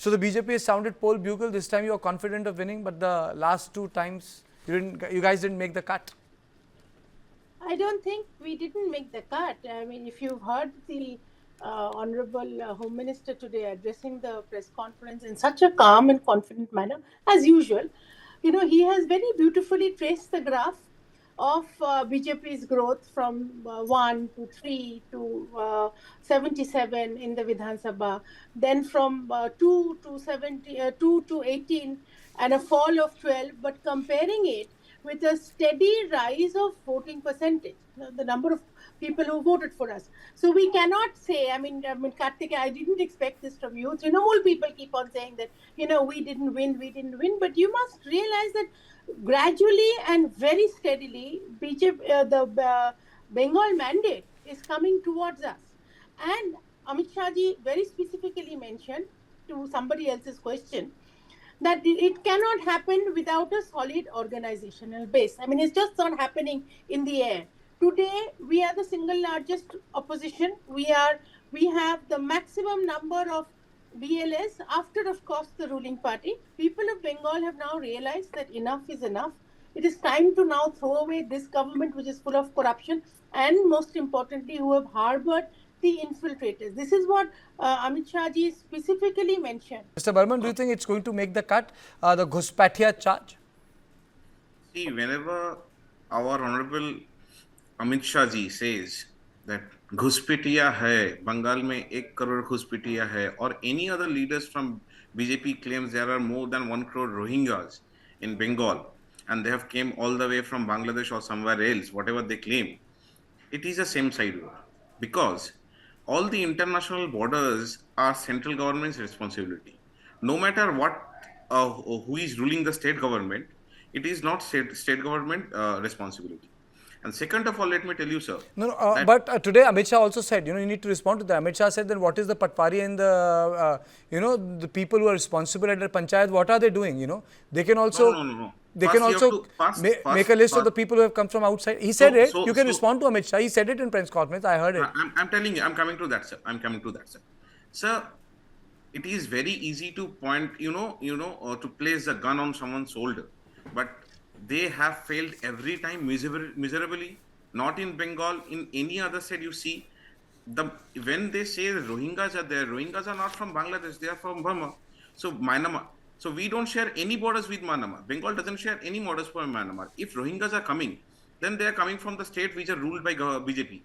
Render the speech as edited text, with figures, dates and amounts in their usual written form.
So the BJP has sounded poll bugle. This time you are confident of winning, but the last two times you guys didn't make the cut. I don't think we didn't make the cut. I mean, if you've heard the Honorable Home Minister today addressing the press conference in such a calm and confident manner, as usual, he has very beautifully traced the graph of BJP's growth from 1 to 3 to 77 in the Vidhan Sabha, then from 2 to 2 to 18, and a fall of 12, but comparing it with a steady rise of voting percentage, the number of people who voted for us. So we cannot say, Karthik, I didn't expect this from you. Trinamool people keep on saying that, we didn't win, but you must realize that gradually and very steadily, the Bengal mandate is coming towards us. And Amit Shah ji very specifically mentioned to somebody else's question that it cannot happen without a solid organizational base. I mean, it's just not happening in the air. Today, we are the single largest opposition. We have the maximum number of BLS after, of course, the ruling party. People of Bengal have now realized that enough is enough. It is time to now throw away this government, which is full of corruption, and most importantly, who have harbored the infiltrators. This is what Amit Shah ji specifically mentioned. Mr. Burman, do you think it's going to make the cut, the Ghuspatia charge? See, whenever our Honorable Amit Shah ji says that Ghuspitiya hai, Bengal mein 1 crore Ghuspitiya hai, or any other leaders from BJP claims there are more than 1 crore Rohingyas in Bengal, and they have came all the way from Bangladesh or somewhere else, whatever they claim, it is a same side war. Because all the international borders are central government's responsibility. No matter what, who is ruling the state government, it is not state government responsibility. And second of all, let me tell you, sir. No, but today Amit Shah also said, you need to respond to that. Amit Shah said, then what is the Patwari and the, the people who are responsible at the Panchayat, what are they doing, They can also... No. They First can also make a list of the people who have come from outside. He said it. You can respond to Amit Shah. He said it in press conference. I heard it. I'm telling you. I'm coming to that, sir. Sir, it is very easy to point, to place a gun on someone's shoulder, but they have failed every time miserably. Not in Bengal, in any other state. You see, when they say Rohingyas are there, Rohingyas are not from Bangladesh. They are from Burma. So Myanmar. So we don't share any borders with Myanmar. Bengal doesn't share any borders for Myanmar. If Rohingyas are coming, then they are coming from the state which are ruled by BJP.